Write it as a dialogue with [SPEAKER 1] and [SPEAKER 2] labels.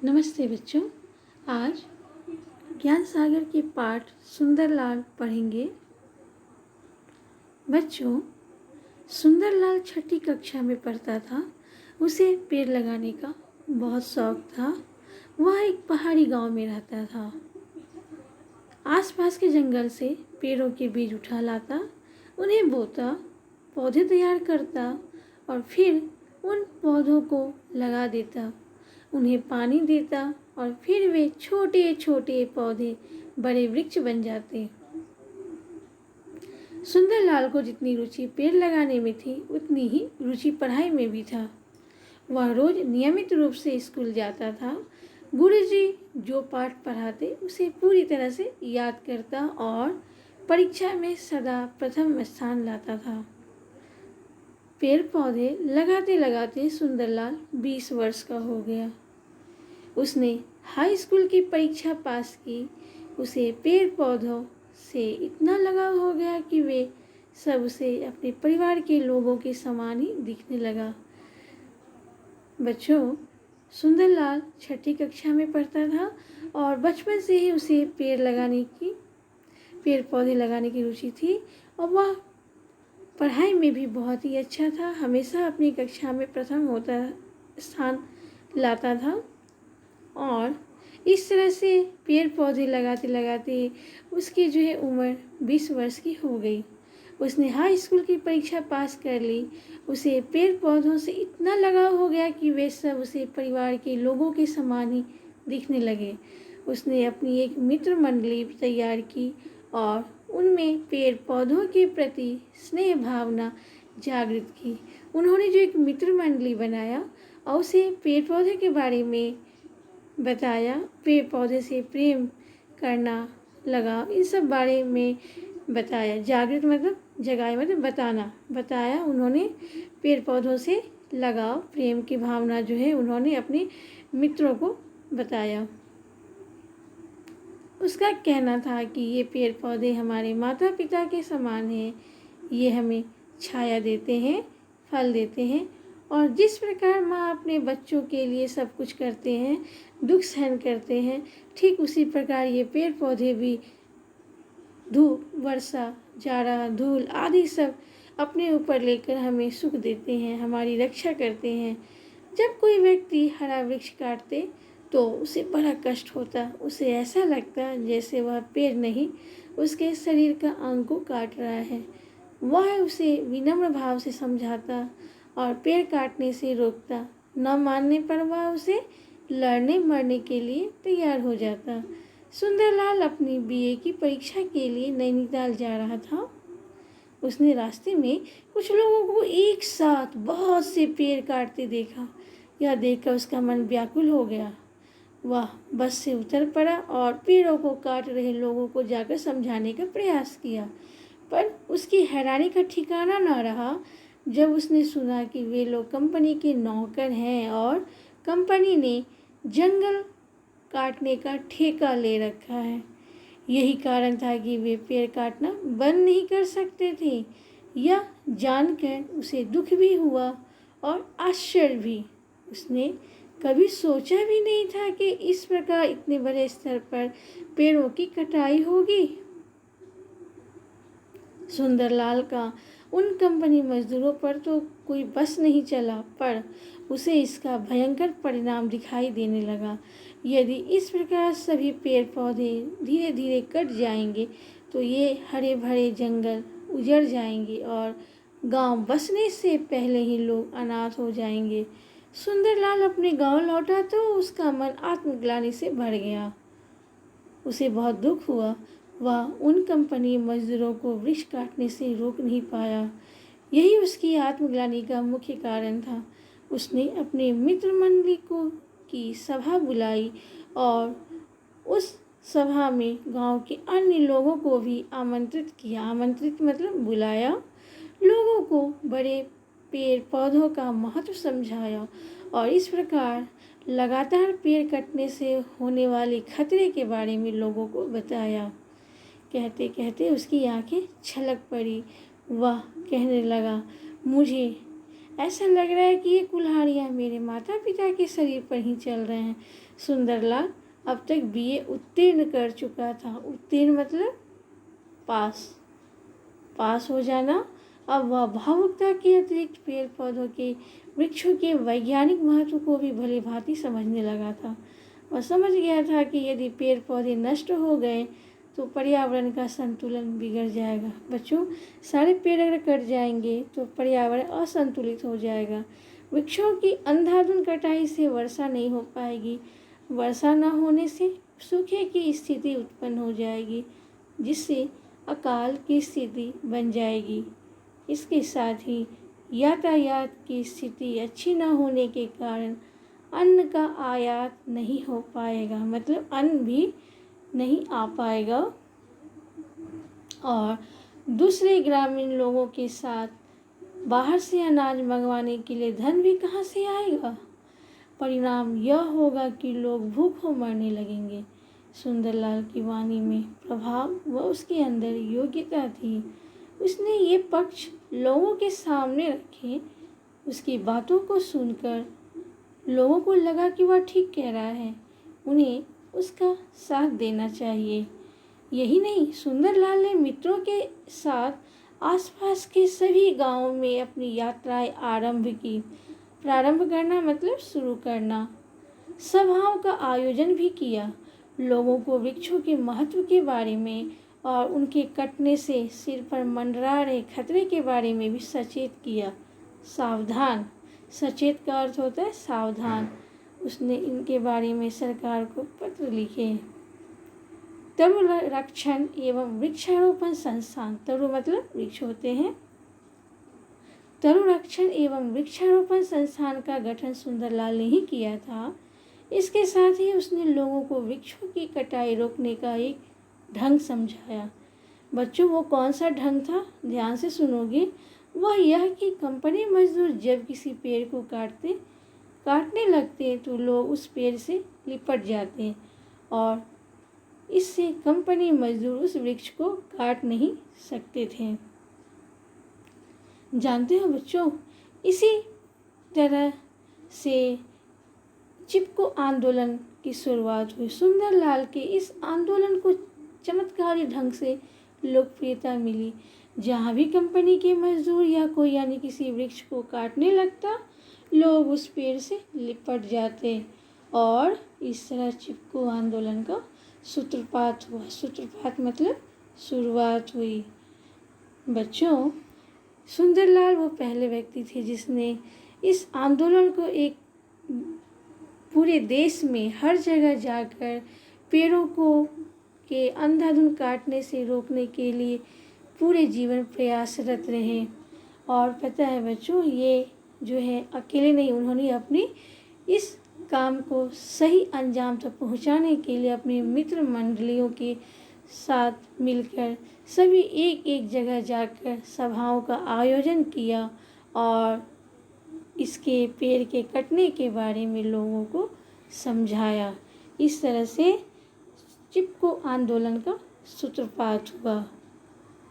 [SPEAKER 1] नमस्ते बच्चों। आज ज्ञान सागर के पाठ सुंदरलाल पढ़ेंगे। बच्चों, सुंदरलाल छठी कक्षा में पढ़ता था। उसे पेड़ लगाने का बहुत शौक था। वह एक पहाड़ी गांव में रहता था। आसपास के जंगल से पेड़ों के बीज उठा लाता, उन्हें बोता, पौधे तैयार करता और फिर उन पौधों को लगा देता, उन्हें पानी देता और फिर वे छोटे छोटे पौधे बड़े वृक्ष बन जाते। सुंदरलाल को जितनी रुचि पेड़ लगाने में थी, उतनी ही रुचि पढ़ाई में भी था। वह रोज नियमित रूप से स्कूल जाता था। गुरुजी जो पाठ पढ़ाते उसे पूरी तरह से याद करता और परीक्षा में सदा प्रथम स्थान लाता था। पेड़ पौधे लगाते लगाते सुंदरलाल 20 वर्ष का हो गया। उसने हाई स्कूल की परीक्षा पास की। उसे पेड़ पौधों से इतना लगाव हो गया कि वे सब उसे अपने परिवार के लोगों के समान ही दिखने लगा। बच्चों, सुंदरलाल छठी कक्षा में पढ़ता था और बचपन से ही उसे पेड़ पौधे लगाने की रुचि थी और वह पढ़ाई में भी बहुत ही अच्छा था। हमेशा अपनी कक्षा में प्रथम स्थान लाता था और इस तरह से पेड़ पौधे लगाते लगाते उसकी उम्र 20 वर्ष की हो गई। उसने हाई स्कूल की परीक्षा पास कर ली। उसे पेड़ पौधों से इतना लगाव हो गया कि वे सब उसे परिवार के लोगों के समान ही दिखने लगे। उसने अपनी एक मित्र मंडली तैयार की और उनमें पेड़ पौधों के प्रति स्नेह भावना जागृत की। उन्होंने जो एक मित्र मंडली बनाया और उसे पेड़ पौधे के बारे में बताया, पेड़ पौधे से प्रेम करना, लगाव, इन सब बारे में बताया। जागृत मतलब जगाया, मतलब बताया। उन्होंने पेड़ पौधों से लगाव, प्रेम की भावना उन्होंने अपने मित्रों को बताया। उसका कहना था कि ये पेड़ पौधे हमारे माता पिता के समान हैं। ये हमें छाया देते हैं, फल देते हैं और जिस प्रकार माँ अपने बच्चों के लिए सब कुछ करते हैं, दुख सहन करते हैं, ठीक उसी प्रकार ये पेड़ पौधे भी धूप, वर्षा, जाड़ा, धूल आदि सब अपने ऊपर लेकर हमें सुख देते हैं, हमारी रक्षा करते हैं। जब कोई व्यक्ति हरा वृक्ष काटते तो उसे बड़ा कष्ट होता। उसे ऐसा लगता जैसे वह पेड़ नहीं, उसके शरीर का अंग को काट रहा है। वह उसे विनम्र भाव से समझाता और पेड़ काटने से रोकता। न मानने पर वह उसे लड़ने मरने के लिए तैयार हो जाता। सुंदरलाल अपनी बीए की परीक्षा के लिए नैनीताल जा रहा था। उसने रास्ते में कुछ लोगों को एक साथ बहुत से पेड़ काटते देखा। यह देखकर उसका मन व्याकुल हो गया। वह बस से उतर पड़ा और पेड़ों को काट रहे लोगों को जाकर समझाने का प्रयास किया, पर उसकी हैरानी का ठिकाना न रहा जब उसने सुना कि वे लोग कंपनी के नौकर हैं और कंपनी ने जंगल काटने का ठेका ले रखा है। यही कारण था कि वे पेड़ काटना बंद नहीं कर सकते थे। यह जानकर उसे दुख भी हुआ और आश्चर्य भी। उसने कभी सोचा भी नहीं था कि इस प्रकार इतने बड़े स्तर पर पेड़ों की कटाई होगी। सुंदरलाल का उन कंपनी मजदूरों पर तो कोई बस नहीं चला, पर उसे इसका भयंकर परिणाम दिखाई देने लगा। यदि इस प्रकार सभी पेड़ पौधे धीरे धीरे कट जाएंगे तो ये हरे भरे जंगल उजड़ जाएंगे और गांव बसने से पहले ही लोग अनाथ हो जाएंगे। सुंदरलाल अपने गांव लौटा तो उसका मन आत्मग्लानि से भर गया। उसे बहुत दुख हुआ। वह उन कंपनी मजदूरों को वृक्ष काटने से रोक नहीं पाया। यही उसकी आत्मग्लानि का मुख्य कारण था। उसने अपने मित्र मंडली की सभा बुलाई और उस सभा में गांव के अन्य लोगों को भी आमंत्रित किया। आमंत्रित मतलब बुलाया। लोगों को बड़े पेड़ पौधों का महत्व समझाया और इस प्रकार लगातार पेड़ कटने से होने वाले खतरे के बारे में लोगों को बताया। कहते कहते उसकी आंखें छलक पड़ी। वह कहने लगा, मुझे ऐसा लग रहा है कि ये कुल्हाड़ियाँ मेरे माता पिता के शरीर पर ही चल रहे हैं। सुंदरलाल अब तक बीए उत्तीर्ण कर चुका था। उत्तीर्ण मतलब पास हो जाना। अब वह भावुकता के अतिरिक्त पेड़ पौधों के, वृक्षों के वैज्ञानिक महत्व को भी भली भांति समझने लगा था। वह समझ गया था कि यदि पेड़ पौधे नष्ट हो गए तो पर्यावरण का संतुलन बिगड़ जाएगा। बच्चों, सारे पेड़ अगर कट जाएंगे तो पर्यावरण असंतुलित हो जाएगा। वृक्षों की अंधाधुंध कटाई से वर्षा नहीं हो पाएगी। वर्षा न होने से सूखे की स्थिति उत्पन्न हो जाएगी, जिससे अकाल की स्थिति बन जाएगी। इसके साथ ही यातायात की स्थिति अच्छी न होने के कारण अन्न का आयात नहीं हो पाएगा, मतलब अन्न भी नहीं आ पाएगा। और दूसरे ग्रामीण लोगों के साथ बाहर से अनाज मंगवाने के लिए धन भी कहाँ से आएगा। परिणाम यह होगा कि लोग भूखों मरने लगेंगे। सुंदरलाल की वाणी में प्रभाव व उसके अंदर योग्यता थी। उसने ये पक्ष लोगों के सामने रखे। उसकी बातों को सुनकर लोगों को लगा कि वह ठीक कह रहा है, उन्हें उसका साथ देना चाहिए। यही नहीं, सुंदरलाल ने मित्रों के साथ आसपास के सभी गांवों में अपनी यात्राएं आरंभ की। प्रारंभ करना मतलब शुरू करना। सभाओं का आयोजन भी किया। लोगों को वृक्षों के महत्व के बारे में और उनके कटने से सिर पर मंडरा रहे खतरे के बारे में भी सचेत किया। सावधान, सचेत का अर्थ होता है सावधान। उसने इनके बारे में सरकार को पत्र लिखे। तरु रक्षण एवं वृक्षारोपण संस्थान, तरु मतलब वृक्ष होते हैं। तरु रक्षण एवं वृक्षारोपण संस्थान का गठन सुंदरलाल ने ही किया था। इसके साथ ही उसने लोगों को वृक्षों की कटाई रोकने का एक ढंग समझाया। बच्चों, वो कौन सा ढंग था, ध्यान से सुनोगे। वह यह कि कंपनी मजदूर जब किसी पेड़ को काटने लगते तो लोग उस पेड़ से लिपट जाते और इससे कंपनी मजदूर उस वृक्ष को काट नहीं सकते थे। जानते हो बच्चों, इसी तरह से चिपको आंदोलन की शुरुआत हुई। सुंदरलाल के इस आंदोलन को चमत्कारी ढंग से लोकप्रियता मिली। जहाँ भी कंपनी के मजदूर या कोई यानी किसी वृक्ष को काटने लगता, लोग उस पेड़ से लिपट जाते और इस तरह चिपको आंदोलन का सूत्रपात हुआ। सूत्रपात मतलब शुरुआत हुई। बच्चों, सुंदरलाल वो पहले व्यक्ति थे जिसने इस आंदोलन को एक पूरे देश में हर जगह जाकर पेड़ों को के अंधाधुंध काटने से रोकने के लिए पूरे जीवन प्रयासरत रहे। और पता है बच्चों, ये जो है अकेले नहीं, उन्होंने अपनी इस काम को सही अंजाम तक पहुंचाने के लिए अपने मित्र मंडलियों के साथ मिलकर सभी एक एक जगह जाकर सभाओं का आयोजन किया और इसके पेड़ के कटने के बारे में लोगों को समझाया। इस तरह से चिपको आंदोलन का सूत्रपात हुआ।